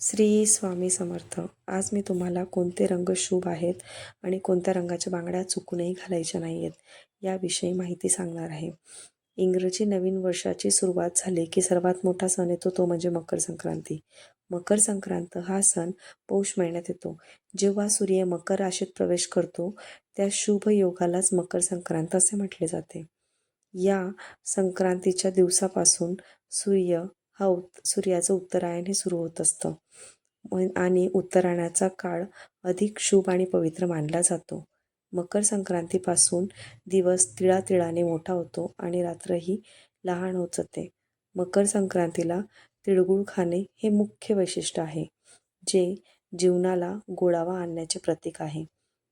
श्री स्वामी समर्थ. आज मी तुम्हाला कोणते रंग शुभ आहेत आणि कोणत्या रंगाच्या बांगड्या चुकूनही घालायच्या नाही आहेत याविषयी माहिती सांगणार आहे. इंग्रजी नवीन वर्षाची सुरुवात झाली की सर्वात मोठा सण येतो तो म्हणजे मकर संक्रांती. मकर संक्रांत हा सण पौष महिन्यात येतो. जेव्हा सूर्य मकर राशीत प्रवेश करतो त्या शुभ योगालाच मकर संक्रांत असे म्हटले जाते. या संक्रांतीच्या दिवसापासून सूर्याचं उत्तरायण हे सुरू होत असतं आणि उत्तरायणाचा काळ अधिक शुभ आणि पवित्र मानला जातो. मकर संक्रांतीपासून दिवस तिळातिळाने मोठा होतो आणि रात्रही लहान होत जाते. मकर संक्रांतीला तिळगुळ खाणे हे मुख्य वैशिष्ट्य आहे, जे जीवनाला गोडावा आणण्याचे प्रतीक आहे.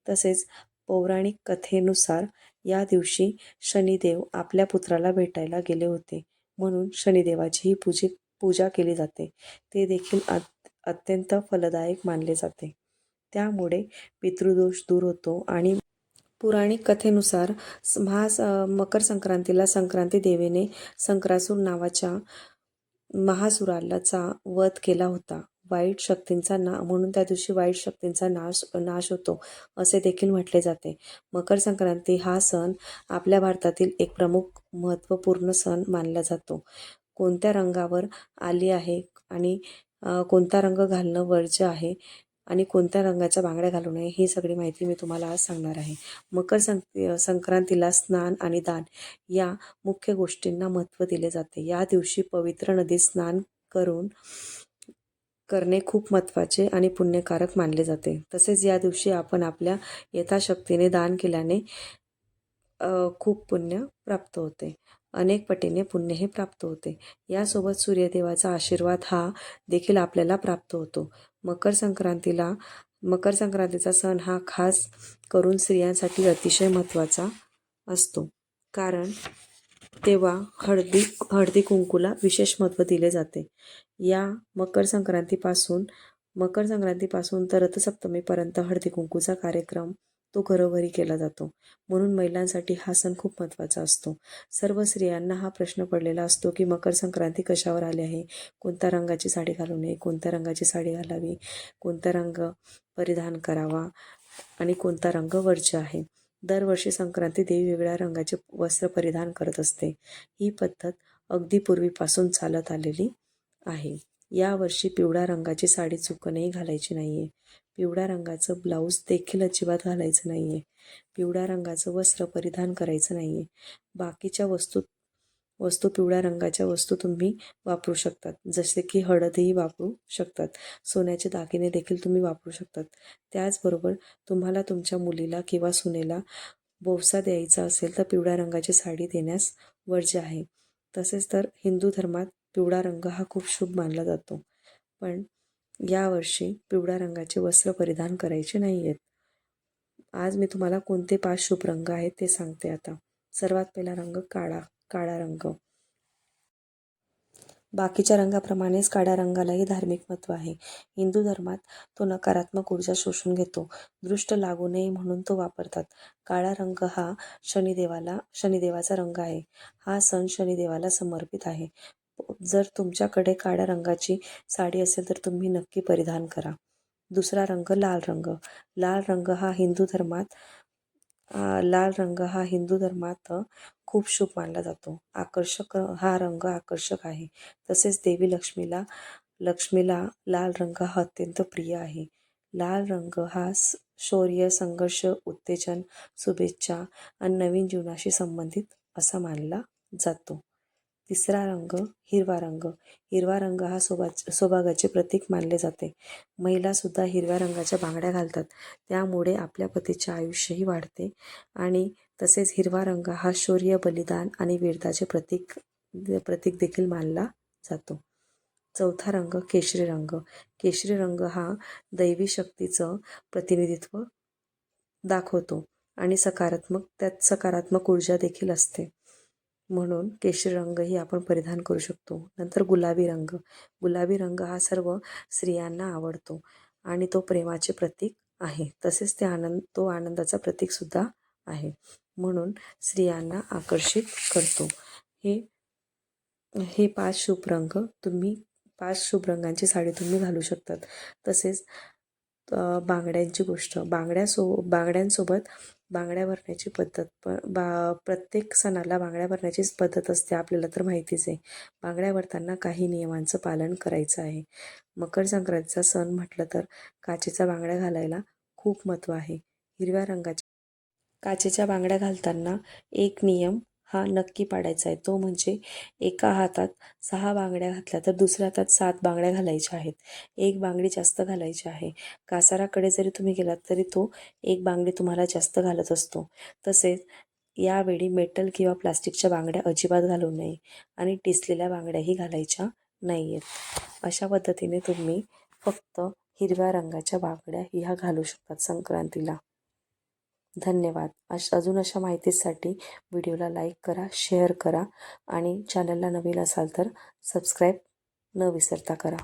तसेच पौराणिक कथेनुसार या दिवशी शनिदेव आपल्या पुत्राला भेटायला गेले होते, म्हणून शनिदेवाचीही पूजा केली जाते. ते देखील अत्यंत फलदायक मानले जाते. त्यामुळे पितृदोष दूर होतो आणि पौराणिक कथेनुसार मकर संक्रांतीला संक्रांती देवीने संक्रासूर नावाच्या महासुराचा वध केला होता. वाईट शक्तींचा म्हणून त्या दिवशी वाईट शक्तींचा नाश होतो असे देखील म्हटले जाते. मकर संक्रांती हा सण आपल्या भारतातील एक प्रमुख महत्त्वपूर्ण सण मानला जातो. कोणत्या रंगावर आली आहे आणि कोणता रंग घालणं वर्ज्य आहे आणि कोणत्या रंगाच्या बांगड्या घालू नये ही सगळी माहिती मी तुम्हाला आज सांगणार आहे. मकर संक्रांतीला स्नान आणि दान या मुख्य गोष्टींना महत्त्व दिले जाते. या दिवशी पवित्र नदीत स्नान करणे खूप महत्त्वाचे आणि पुण्यकारक मानले जाते. तसेच या दिवशी आपण आपल्या यथाशक्तीने दान केल्याने खूप पुण्य प्राप्त होते. अनेक पटीने पुण्य हे प्राप्त होते. यासोबत सूर्यदेवाचा आशीर्वाद हा देखील आपल्याला प्राप्त होतो. मकर संक्रांतीचा सण हा खास करून स्त्रियांसाठी अतिशय महत्त्वाचा असतो, कारण तेव्हा हळदी कुंकूला विशेष महत्त्व दिले जाते. या मकर संक्रांतीपासून तर रथसप्तमीपर्यंत हळदी कुंकूचा कार्यक्रम तो घरोघरी केला जातो. म्हणून महिलांसाठी हा सण खूप महत्त्वाचा असतो. सर्व स्त्रियांना हा प्रश्न पडलेला असतो की मकर संक्रांती कशावर आली आहे, कोणत्या रंगाची साडी घालू नये, कोणत्या रंगाची साडी घालावी, कोणता रंग परिधान करावा आणि कोणता रंग वर्ज्य आहे. दरवर्षी संक्रांती देवी वेगळ्या रंगाचे वस्त्र परिधान करत असते. ही पद्धत अगदी पूर्वीपासून चालत आलेली आहे. यावर्षी पिवळ्या रंगाची साडी चुकूनही घालायची नाही आहे. पिवळ्या रंगाचं ब्लाऊज देखील अजिबात घालायचं नाही आहे. पिवळ्या रंगाचं वस्त्र परिधान करायचं नाही आहे. बाकीच्या वस्तू पिवळ्या रंगाच्या वस्तू तुम्ही वापरू शकतात, जसे की हळदही वापरू शकतात. सोन्याचे दागिने देखील तुम्ही वापरू शकतात. त्याचबरोबर तुम्हाला तुमच्या मुलीला किंवा सुनेला बोवसा द्यायचा असेल तर पिवळ्या रंगाची साडी देण्यास वर्ज्य आहे. तसेच तर हिंदू धर्मात पिवळा रंग हा खूप शुभ मानला जातो, पण यावर्षी पिवळ्या रंगाचे वस्त्र परिधान करायचे नाही आहेत. आज मी तुम्हाला कोणते 5 शुभ रंग आहेत ते सांगते आता. सर्वात पहिला रंग काळा रंग. बाकीच्या रंगाप्रमाणेच काळ्या रंगालाही धार्मिक महत्त्व आहे. हिंदू धर्मात तो नकारात्मक ऊर्जा शोषून घेतो. दृष्ट लागू नये म्हणून तो वापरतात. काळा रंग हा शनिदेवाचा रंग आहे. हा सण शनिदेवाला समर्पित आहे. जर तुमच्याकडे काळ्या रंगाची साडी असेल तर तुम्ही नक्की परिधान करा. दुसरा रंग लाल रंग. लाल रंग हा हिंदू धर्मात खूप शुभ मानला जातो. हा रंग आकर्षक आहे. तसेच देवी लक्ष्मीला लाल रंग हा अत्यंत प्रिय आहे. लाल रंग हा शौर्य, संघर्ष, उत्तेजन, शुभेच्छा आणि नवीन जीवनाशी संबंधित असा मानला जातो. तिसरा रंग हिरवा रंग. हिरवा रंग हा सौभाग्याचे प्रतीक मानले जाते. महिलासुद्धा हिरव्या रंगाच्या बांगड्या घालतात. त्यामुळे आपल्या पतीचे आयुष्यही वाढते आणि तसेच हिरवा रंग हा शौर्य, बलिदान आणि वीरताचे प्रतीक देखील मानला जातो. चौथा रंग केशरी रंग. केशरी रंग हा दैवी शक्तीचं प्रतिनिधित्व दाखवतो आणि त्यात सकारात्मक ऊर्जा देखील असते. म्हणून केशरी रंगही आपण परिधान करू शकतो. नंतर गुलाबी रंग. गुलाबी रंग हा सर्व स्त्रियांना आवडतो आणि तो प्रेमाचे प्रतीक आहे. तसेच तो आनंदाचा प्रतीकसुद्धा आहे, म्हणून स्त्रियांना आकर्षित करतो. हे 5 शुभ रंग तुम्ही 5 शुभ रंगांची साडी तुम्ही घालू शकतात. तसेच बांगड्यांची गोष्ट, बांगड्यांसोबत बांगड्या भरण्याची पद्धत प्रत्येक सणाला बांगड्या भरण्याचीच पद्धत असते, आपल्याला तर माहितीच आहे. बांगड्या भरताना काही नियमांचं पालन करायचं आहे. मकर संक्रांतीचा सण म्हटलं तर काचेच्या बांगड्या घालायला खूप महत्त्व आहे. हिरव्या रंगाच्या काचेच्या बांगड्या घालताना एक नियम हा नक्की पाडायचा आहे, तो म्हणजे एका हातात 6 बांगड्या घातल्या तर दुसऱ्या हातात 7 बांगड्या घालायच्या आहेत. एक बांगडी जास्त घालायची आहे. कासाराकडे जरी तुम्ही गेलात तरी तो एक बांगडी तुम्हाला जास्त घालत असतो. तसेच यावेळी मेटल किंवा प्लास्टिकच्या बांगड्या अजिबात घालू नये आणि टिसलेल्या बांगड्याही घालायच्या नाही आहेत. अशा पद्धतीने तुम्ही फक्त हिरव्या रंगाच्या बांगड्या ह्या घालू शकतात संक्रांतीला. धन्यवाद. अजून अशा माहितीसाठी व्हिडिओला लाईक करा, शेअर करा आणि चॅनलला नवीन असाल तर सबस्क्राईब न विसरता करा.